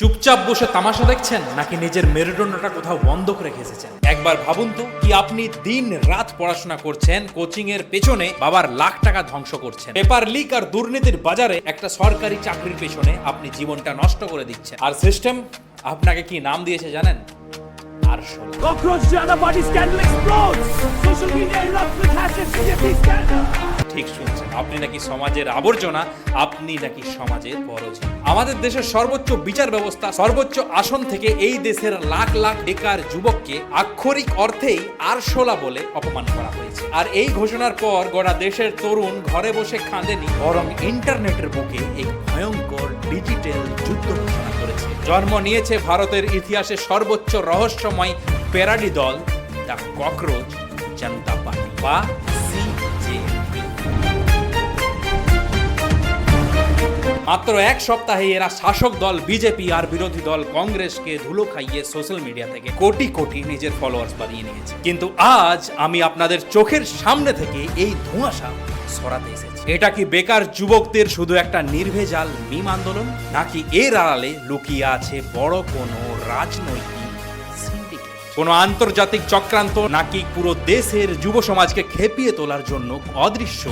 চুপচাপ বসে তামাশা দেখছেন নাকি নিজের মেরুদণ্ডটা কোথাও বন্ধ করে রেখেছেন? একবার ভাবুন তো, কি আপনি দিন রাত পড়াশোনা করছেন, কোচিং এর পেছনে বাবার লাখ টাকা ধ্বংস করছেন, পেপার লিক আর দুর্নীতির বাজারে একটা সরকারি চাকরির পেছনে আপনি জীবনটা নষ্ট করে দিচ্ছেন, আর সিস্টেম আপনাকে কি নাম দিয়েছে জানেন? আরশোলা। Cockroach Jana Party scandal explodes! Social media erupts with hashtag CJP scandal! ঠিক শুনছেন, আপনি নাকি সমাজের আবর্জনা, আপনি নাকি সমাজের পরজীবী। আমাদের দেশের সর্বোচ্চ বিচার ব্যবস্থা, সর্বোচ্চ আসন থেকে এই দেশের লাখ লাখ বেকার যুবককে আক্ষরিক অর্থেই আরশোলা বলে অপমান করা হয়েছে। আর এই ঘোষণার পর গোটা দেশের তরুণ ঘরে বসে কাঁদেনি, বরং ইন্টারনেটের বুকে এক ভয়ঙ্কর ডিজিটাল যুদ্ধ ঘোষণা করেছে। জন্ম নিয়েছে ভারতের ইতিহাসে সর্বোচ্চ রহস্যময় প্যারাডি দল, দ্য ককরোচ জনতা পার্টি বা সিজেপি। মাত্র এক সপ্তাহে এরা শাসক দল বিজেপি আর বিরোধী দল কংগ্রেসকে ধুলো খাইয়ে সোশ্যাল মিডিয়া থেকে কোটি কোটি নিজের ফলোয়ার্স বাড়িয়ে নিয়েছে। কিন্তু আজ আমি আপনাদের চোখের সামনে থেকে এই ধোঁয়াশা সরাতে এসেছি। এটা কি বেকার যুবকদের শুধু একটা নির্ভেজাল মিম আন্দোলন, নাকি এর আড়ালে লুকিয়ে আছে বড় কোনো রাজনৈতিক সিন্ডিকেট, কোনো আন্তর্জাতিক চক্রান্ত, নাকি পুরো দেশের যুব সমাজকে খেপিয়ে তোলার জন্য অদৃশ্য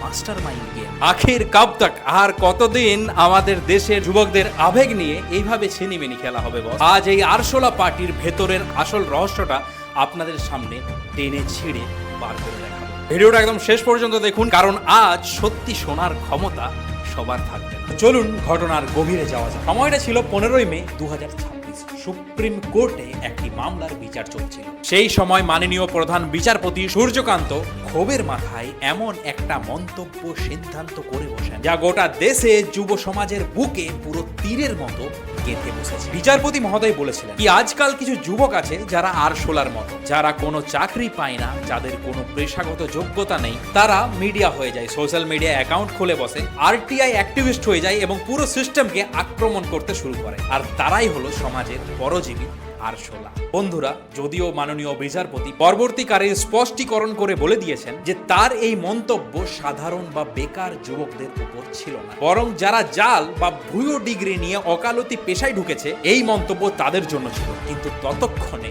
মাস্টারমাইন্ড গেম? আখের কব তক, আর কতদিন আমাদের দেশের যুবকদের আবেগ নিয়ে এইভাবে ছিনিমিনি খেলা হবে বস? আজ এই আরশোলা পার্টির ভেতরের আসল রহস্যটা আপনাদের সামনে টেনে ছিঁড়ে বার করে দেখাবো। ভিডিওটা একদম শেষ পর্যন্ত দেখুন, কারণ আজ সত্যি শোনার ক্ষমতা সবার থাকবে না। চলুন ঘটনার গভীরে যাওয়া যাক। সময়টা ছিল 15ই মে 2026। সুপ্রিম কোর্টে একটি মামলার বিচার চলছিল। সেই সময় মাননীয় প্রধান বিচারপতি সূর্যকান্ত ক্ষোভের মাথায় এমন একটা মন্তব্য সিদ্ধান্ত করে বসেন, যা গোটা দেশে যুব সমাজের বুকে পুরো তীরের মতো গেঁথে বসেছে। বিচারপতি মহোদয় বলেছিলেন কি আজকাল কিছু যুবক আছে যারা আরশোলার মতো, যারা কোনো চাকরি পায় না, যাদের কোনো পেশাগত যোগ্যতা নেই, তারা মিডিয়া হয়ে যায়, সোশ্যাল মিডিয়া অ্যাকাউন্ট খুলে বসে, আরটিআই অ্যাক্টিভিস্ট হয়ে যায় এবং পুরো সিস্টেমকে আক্রমণ করতে শুরু করে। আর তারাই হলো সমাজের পরজীবী আরশোলা। বন্ধুরা, যদিও মাননীয় বিচারপতি পরবর্তীকালে স্পষ্টীকরণ করে বলে দিয়েছেন যে তার এই মন্তব্য সাধারণ বা বেকার যুবকদের উপর ছিল না, বরং যারা জাল বা ভুয়ো ডিগ্রি নিয়ে অকালতি পেশায় ঢুকেছে, এই মন্তব্য তাদের জন্য ছিল। কিন্তু ততক্ষণে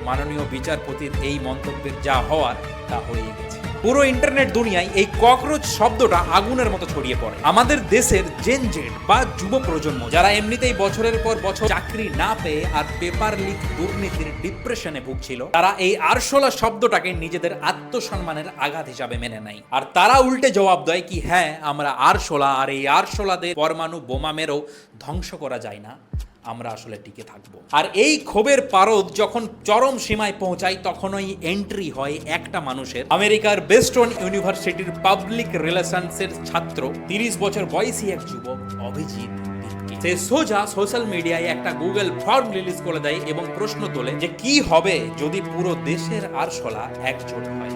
মাননীয় বিচারপতির এই মন্তব্যের যা হওয়ার তা হয়ে গেছে। পুরো ইন্টারনেট দুনিয়ায় এই ককরোচ শব্দটা আগুনের মতো ছড়িয়ে পড়ে। আমাদের দেশের জেন জেড বা যুব প্রজন্ম, যারা এমনিতেই বছরের পর বছর চাকরি না পেয়ে আর পেপার লিক দুর্নীতির ডিপ্রেশনে ভুগছিল, তারা এই আরশোলা শব্দটাকে নিজেদের আত্মসম্মানের আঘাত হিসাবে মেনে নেয়। আর তারা উল্টে জবাব দেয় কি হ্যাঁ, আমরা আরশোলা, আর এই আরশোলাদের পরমাণু বোমা মেরেও ধ্বংস করা যায় না, আমরা আসলে টিকে থাকবো। আর এই ক্ষোভের পারদ যখন চরম সীমায় পৌঁছায়, তখনই এন্ট্রি হয় একটা মানুষের। আমেরিকার বেস্টন ইউনিভার্সিটির পাবলিক রিলেশনসের ছাত্র, 30 বছর বয়সী এক যুবক অভিজিৎ দীপকে। সে সোজা সোশ্যাল মিডিয়ায় একটা গুগল ফর্ম রিলিজ করে দেয় এবং প্রশ্ন তোলে যে কি হবে যদি পুরো দেশের আরশোলা একজোট হয়।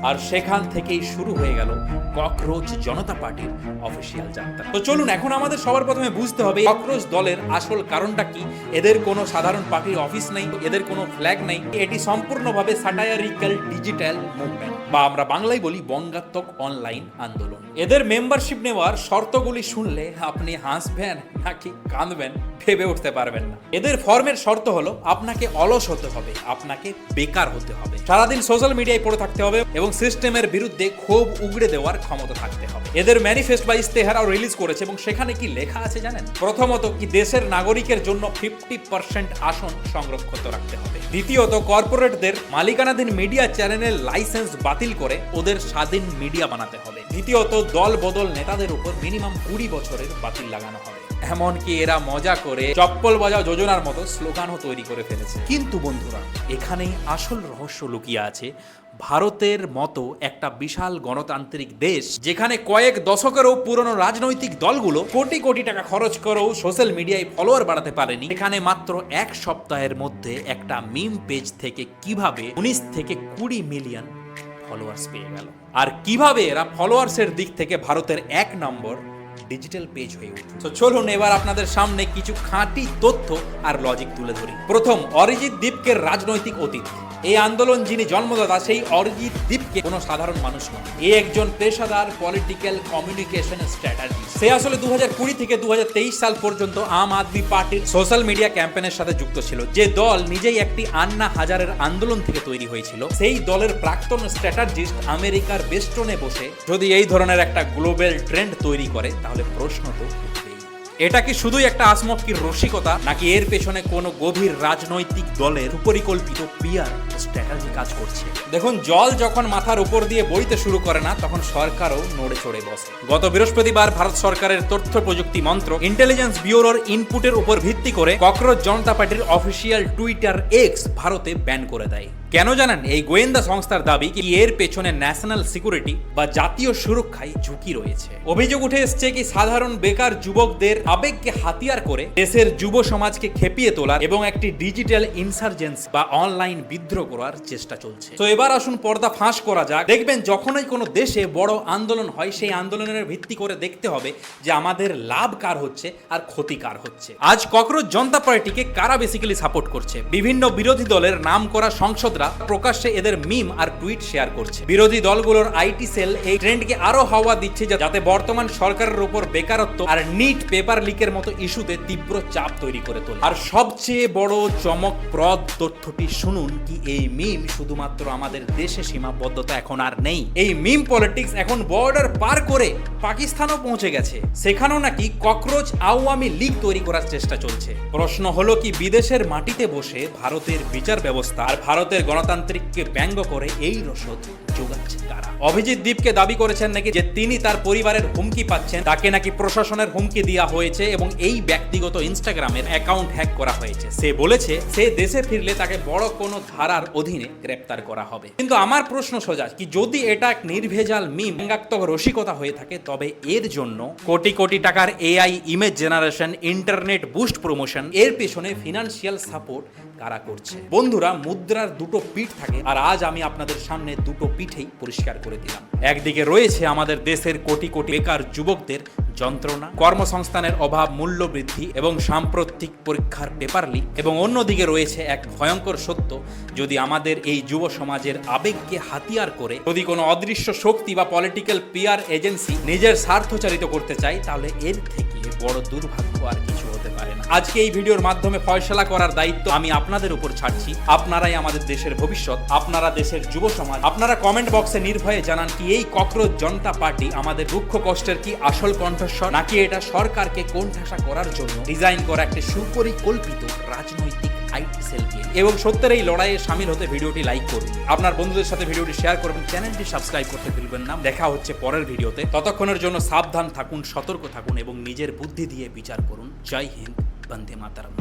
আর সেখান থেকেই শুরু হয়ে গেল ককরোচ জনতা পার্টির অফিসিয়াল যাত্রা। তো চলুন এখন আমাদের সবার প্রথমে বুঝতে হবে ককরোচ দলের আসল কারণটা কি। এদের কোনো সাধারণ পার্টির অফিস নেই, এদের কোনো ফ্ল্যাগ নেই, এটি সম্পূর্ণভাবে স্যাটায়ারিক্যাল ডিজিটাল মুভমেন্ট, বা আমরা বাংলায় বলি বঙ্গাত্মক অনলাইন আন্দোলন। এদের মেম্বারশিপ নেওয়ার শর্তগুলি শুনলে আপনি হাসবেন নাকি কাঁদবেন ভেবে উঠতে পারবেন না। এদের ফর্মের শর্ত হলো আপনাকে অলস হতে হবে, আপনাকে বেকার হতে হবে, সারাদিন সোশ্যাল মিডিয়ায় পড়ে থাকতে হবে এবং সিস্টেমের বিরুদ্ধে ক্ষোভ উগড়ে দেওয়ার ক্ষমতা থাকতে হবে। এদের ম্যানিফেস্ট বা ইস্তেহারাও রিলিজ করেছে এবং সেখানে কি লেখা আছে জানেন? প্রথমত কি দেশের নাগরিকের জন্য 50% আসন সংরক্ষিত রাখতে হবে। দ্বিতীয়ত কর্পোরেটদের মালিকানাধীন মিডিয়া চ্যানেলের লাইসেন্স বাতিল করে ওদের স্বাধীন মিডিয়া বানাতে হবে। তৃতীয়ত দল বদল নেতাদের উপর মিনিমাম 20 বছরের বাতিল লাগানো হবে। এমনকি এরা মজা করে চপ্পল বাজাও যোজনার মতো স্লোগানও তৈরি করে ফেলেছে। কিন্তু বন্ধুরা, এখানেই আসল রহস্য লুকিয়ে আছে। ভারতের মতো একটা বিশাল গণতান্ত্রিক দেশ, যেখানে কয়েক দশকেরও পুরনো রাজনৈতিক দলগুলো কোটি কোটি টাকা খরচ করেও সোশ্যাল মিডিয়ায় ফলোয়ার বাড়াতে পারেনি, এখানে মাত্র এক সপ্তাহের মধ্যে একটা মিম পেজ থেকে কিভাবে 19 থেকে 20 মিলিয়ন ফলোয়ার্স পেয়ে গেল, আর কিভাবে এরা ফলোয়ার্সের দিক থেকে ভারতের 1 নম্বর ডিজিটাল পেজ হয়ে উঠল। তো চলুন এবার আপনাদের সামনে কিছু খাঁটি তথ্য আর লজিক তুলে ধরি। প্রথম, অরিজিৎ দীপকের রাজনৈতিক অতীত। এই আন্দোলন যিনি জন্মদাতা সেই অরিজিৎ দীপকে কোনো সাধারণ মানুষ নয়, এ একজন পেশাদার পলিটিক্যাল কমিউনিকেশন স্ট্র্যাটেজি। সে আসলে 2020 থেকে 2023 সাল পর্যন্ত আম আদমি পার্টির সোশ্যাল মিডিয়া ক্যাম্পেনের সাথে যুক্ত ছিল, যে দল নিজেই একটি আন্না হাজারের আন্দোলন থেকে তৈরি হয়েছিল। সেই দলের প্রাক্তন স্ট্র্যাটেজিস্ট আমেরিকার বেস্টনে বসে যদি এই ধরনের একটা গ্লোবাল ট্রেন্ড তৈরি করে, তাহলে প্রশ্ন তো উঠবেই। এটা কি শুধুই একটা আসমকির রসিকতা, নাকি এর পেছনে কোনো গভীর রাজনৈতিক দলের সুপরিকল্পিত পিআর স্ট্র্যাটেজি কাজ করছে? দেখুন, জল যখন মাথার উপর দিয়ে বইতে শুরু করে না, তখন সরকারও নড়ে চড়ে বসে। গত বৃহস্পতিবার ভারত সরকারের তথ্য প্রযুক্তি মন্ত্রক ইন্টেলিজেন্স ব্যুরোর ইনপুটের উপর ভিত্তি করে ককরোচ জনতা পার্টির অফিসিয়াল টুইটার এক্স ভারতে ব্যান করে দেয়। কেন জানেন? এই গোয়েন্দা সংস্থার দাবি কি এর পেছনে ন্যাশনাল সিকিউরিটি বা জাতীয় সুরক্ষায় ঝুঁকি রয়েছে। অভিযোগ উঠে এসছে কি সাধারণ বেকার যুবকদের আবেগকে হাতিয়ার করে দেশের যুব সমাজকে খেপিয়ে তোলার এবং একটি ডিজিটাল ইনসার্জেন্সি বা অনলাইন বিদ্রোহ করার চেষ্টা চলছে। তো এবার আসুন পর্দা ফাঁস করা যাক। দেখবেন যখনই কোনো দেশে বড় আন্দোলন হয়, সেই আন্দোলনের ভিত্তি করে দেখতে হবে যে আমাদের লাভ কার হচ্ছে আর ক্ষতি কার হচ্ছে। আজ ককরোচ জনতা পার্টিকে কারা বেসিক্যালি সাপোর্ট করছে? বিভিন্ন বিরোধী দলের নাম করা সংসদরা প্রকাশ্যে এদের মিম আর টুইট শেয়ার করছে। বিরোধী দলগুলোর আইটি সেল এই ট্রেন্ডকে আরো হাওয়া দিচ্ছে, যাতে বর্তমান সরকারের উপর বেকারত্ব আর নিট পেপার লিকের মতো ইস্যুতে তীব্র চাপ তৈরি করে তোলে। আর সবচেয়ে বড় চমকপ্রদ তথ্যটি শুনুন, কি এই মিম শুধুমাত্র আমাদের দেশে সীমাবদ্ধতা এখন আর নেই। এই মিম পলিটিক্স এখন বর্ডার পার করে পাকিস্তানও পৌঁছে গেছে। সেখানেও নাকি ককরোচ আওয়ামী লীগ তৈরি করার চেষ্টা চলছে। প্রশ্ন হলো কি বিদেশের মাটিতে বসে ভারতের বিচার ব্যবস্থা আর ভারতের গণতান্ত্রিককে ব্যঙ্গ করে এই রসদ যোগাচ্ছে কারা? অভিজিৎ দীপকে দাবি করেছেন নাকি যে তিনি তার পরিবারের হুমকি পাচ্ছেন, তাকে নাকি প্রশাসনের হুমকি দেওয়া হয়েছে এবং এই ব্যক্তিগত ইনস্টাগ্রামের অ্যাকাউন্ট হ্যাক করা হয়েছে। সে বলেছে সে দেশে ফিরলে তাকে বড় কোনো ধারার অধীনে গ্রেপ্তার করা হবে। কিন্তু আমার প্রশ্ন সোজা, কি যদি এটা এক নির্ভেজাল মিম ব্যঙ্গাত্মক রসিকতা হয়ে থাকে, তবে এর জন্য কোটি কোটি টাকার AI image generation, internet boost promotion, এর পেছনে ফিনান্সিয়াল সাপোর্ট কারা করছে? বন্ধুরা, মুদ্রার দুটো পিঠ থাকে, আর আজ আমি আপনাদের সামনে দুটো পিঠেই পরিষ্কার করে দিলাম। একদিকে রয়েছে আমাদের দেশের কোটি কোটি বেকার যুবকদের যন্ত্রণা, কর্মসংস্থানের অভাব, মূল্য বৃদ্ধি এবং সাম্প্রতিক পরীক্ষার পেপার লিক, এবং অন্যদিকে রয়েছে এক ভয়ঙ্কর সত্য, যদি আমাদের এই যুব সমাজের আবেগকে হাতিয়ার করে যদি কোনো অদৃশ্য শক্তি বা পলিটিক্যাল পিআর এজেন্সি নিজের স্বার্থচারিত করতে চায়, তাহলে এর থেকে বড় দুর্ভাগ্য আর কিছু হতে পারে না। আজকে এই ভিডিওর মাধ্যমে ফয়সালা করার দায়িত্ব আমি আপনাদের উপর ছাড়ছি। আপনারাই আমাদের দেশের ভবিষ্যৎ, আপনারা দেশের যুব সমাজ। আপনারা কমেন্ট বক্সে নির্ভয়ে জানান কি এই ককরোচ জনতা পার্টি আমাদের দুঃখ কষ্টের কি আসল কণ্ঠস্বর, নাকি এটা সরকারকে কোণঠাসা করার জন্য ডিজাইন করা একটি সুপরিকল্পিত রাজনৈতিক আইটি সেল গেম? এবং সত্যের এই লড়াইয়ে সামিল হতে ভিডিওটি লাইক করুন, আপনার বন্ধুদের সাথে ভিডিওটি শেয়ার করবেন, চ্যানেলটি সাবস্ক্রাইব করতে ভুলবেন না। দেখা হচ্ছে পরের ভিডিওতে। ততক্ষণের জন্য সাবধান থাকুন, সতর্ক থাকুন এবং নিজের বুদ্ধি দিয়ে বিচার করুন। জয় হিন্দ, বন্দে মাতরম।